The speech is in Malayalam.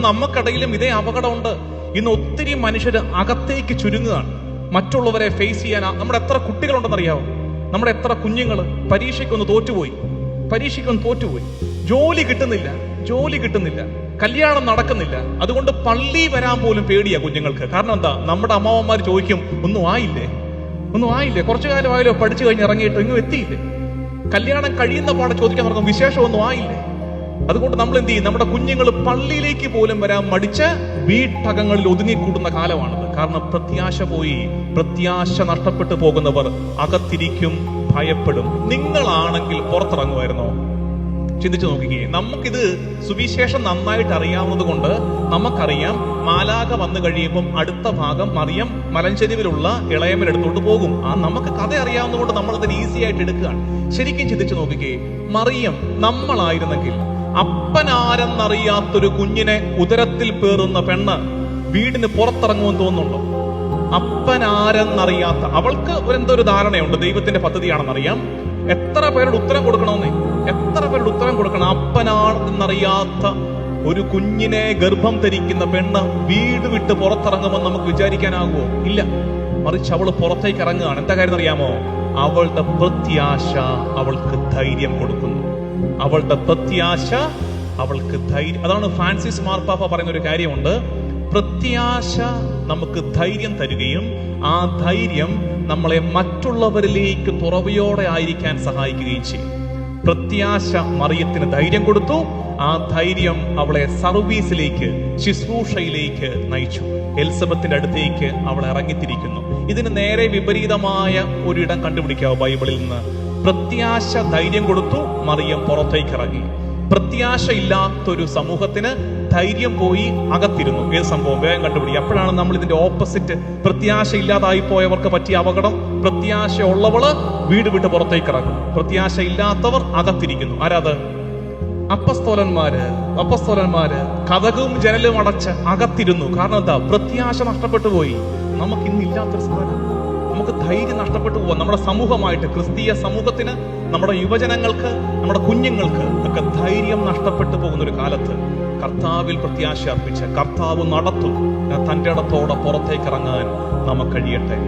നമുക്കിടയിലും ഇതേ അപകടമുണ്ട്. ഇന്ന് ഒത്തിരി മനുഷ്യർ അകത്തേക്ക് ചുരുങ്ങുകയാണ്. മറ്റുള്ളവരെ ഫേസ് ചെയ്യാൻ നമ്മുടെ എത്ര കുട്ടികളുണ്ടെന്നറിയാവോ? നമ്മുടെ എത്ര കുഞ്ഞുങ്ങൾ പരീക്ഷയ്ക്കൊന്ന് തോറ്റുപോയി, ജോലി കിട്ടുന്നില്ല, കല്യാണം നടക്കുന്നില്ല. അതുകൊണ്ട് പള്ളി വരാൻ പോലും പേടിയാ കുഞ്ഞുങ്ങൾക്ക്. കാരണം എന്താ? നമ്മുടെ അമ്മാവന്മാർ ചോദിക്കും, ഒന്നും ആയില്ലേ, കുറച്ചു കാലമായാലോ പഠിച്ചു കഴിഞ്ഞ് ഇറങ്ങിയിട്ട് ഇങ്ങ് എത്തിയില്ലേ, കല്യാണം കഴിയുന്ന പാടെ ചോദിക്കാൻ തുടങ്ങും, വിശേഷം ഒന്നും ആയില്ലേ. അതുകൊണ്ട് നമ്മൾ എന്ത് ചെയ്യും? നമ്മുടെ കുഞ്ഞുങ്ങൾ പള്ളിയിലേക്ക് പോലും വരാൻ മടിച്ച് വീട്ടകങ്ങളിൽ ഒതുങ്ങിക്കൂടുന്ന കാലമാണിത്. കാരണം പ്രത്യാശ നഷ്ടപ്പെട്ടു പോകുന്നവർ അകത്തിരിക്കും, ഭയപ്പെടും. നിങ്ങളാണെങ്കിൽ പുറത്തിറങ്ങുമായിരുന്നോ? ചിന്തിച്ചു നോക്കിക്കേ. നമുക്കിത് സുവിശേഷം നന്നായിട്ട് അറിയാവുന്നത് കൊണ്ട് നമുക്കറിയാം, മാലാഖ വന്നു കഴിയുമ്പം അടുത്ത ഭാഗം മറിയം മലഞ്ചെരിവിലുള്ള ഇളയമരെടുത്തോണ്ട് പോകും. നമുക്ക് കഥ അറിയാവുന്നത് കൊണ്ട് നമ്മളതിന് ഈസി ആയിട്ട് എടുക്കുകയാണ്. ശരിക്കും ചിന്തിച്ചു നോക്കിക്കേ, മറിയം നമ്മളായിരുന്നെങ്കിൽ, അപ്പനാരെന്നറിയാത്തൊരു കുഞ്ഞിനെ ഉദരത്തിൽ പേറുന്ന പെണ്ണ് വീടിന് പുറത്തിറങ്ങുമെന്ന് തോന്നുന്നുണ്ടോ? അപ്പനാരെന്നറിയാത്ത അവൾക്ക് എന്തോ ഒരു ധാരണയുണ്ട്, ദൈവത്തിന്റെ പദ്ധതിയാണെന്നറിയാം. എത്ര പേരുടെ ഉത്തരം കൊടുക്കണമെന്നേ, അപ്പനാണെന്നറിയാത്ത ഒരു കുഞ്ഞിനെ ഗർഭം ധരിക്കുന്ന പെണ്ണ് വീട് വിട്ട് പുറത്തിറങ്ങുമെന്ന് നമുക്ക് വിചാരിക്കാനാകുമോ? ഇല്ല. മറിച്ച് അവള് പുറത്തേക്ക് ഇറങ്ങുകയാണ്. എന്താ കാര്യം അറിയാമോ? അവളുടെ പ്രത്യാശ അവൾക്ക് ധൈര്യം കൊടുക്കുന്നു. അതാണ് ഫ്രാൻസിസ് മാർപ്പാപ്പ പറയുന്ന ഒരു കാര്യമുണ്ട്. പ്രത്യാശ നമുക്ക് ധൈര്യം തരികയും ആ ധൈര്യം നമ്മളെ മറ്റുള്ളവരിലേക്ക് തുറവിയോടെ ആയിരിക്കാൻ സഹായിക്കുകയും ചെയ്യും. പ്രത്യാശ മറിയത്തിന് ധൈര്യം കൊടുത്തു. ആ ധൈര്യം അവളെ സർവീസിലേക്ക്, ശുശ്രൂഷയിലേക്ക് നയിച്ചു. എലിസബത്തിന്റെ അടുത്തേക്ക് അവൾ ഇറങ്ങിത്തിരിക്കുന്നു. ഇതിന് നേരെ വിപരീതമായ ഒരിടം കണ്ടുപിടിക്കാവോ ബൈബിളിൽ നിന്ന്? പ്രത്യാശ ധൈര്യം കൊടുത്തു, മറിയം പുറത്തേക്ക് ഇറങ്ങി. പ്രത്യാശ ഇല്ലാത്തൊരു സമൂഹത്തിന് ധൈര്യം പോയി അകത്തിരുന്നു. ഏത് സംഭവം വേഗം കണ്ടുപിടിക്കുക. അപ്പോഴാണ് നമ്മൾ ഇതിന്റെ ഓപ്പോസിറ്റ്, പ്രത്യാശ ഇല്ലാതായി പോയവർക്ക് പറ്റിയ അപകടം. പ്രത്യാശ ഉള്ളവള് വീട് വിട്ട് പുറത്തേക്ക് ഇറങ്ങും, പ്രത്യാശ ഇല്ലാത്തവർ അകത്തിരിക്കുന്നു. ആരാത്? അപ്പസ്തോലന്മാര് കതകും ജനലും അടച്ച് അകത്തിരുന്നു. കാരണം എന്താ? പ്രത്യാശ നഷ്ടപ്പെട്ടു പോയി. നമുക്ക് ഇന്നില്ലാത്തൊരു സ്ഥാനം, നമുക്ക് ധൈര്യം നഷ്ടപ്പെട്ടു പോവാം. നമ്മുടെ സമൂഹമായിട്ട്, ക്രിസ്തീയ സമൂഹത്തിന്, നമ്മുടെ യുവജനങ്ങൾക്ക്, നമ്മുടെ കുഞ്ഞുങ്ങൾക്ക് ഒക്കെ ധൈര്യം നഷ്ടപ്പെട്ടു പോകുന്ന ഒരു കാലത്ത് കർത്താവിൽ പ്രത്യാശ അർപ്പിച്ച് കർത്താവ് നടത്തും. തന്റെ ഇടത്തോടെ പുറത്തേക്ക് ഇറങ്ങാൻ നമുക്ക് കഴിയട്ടെ.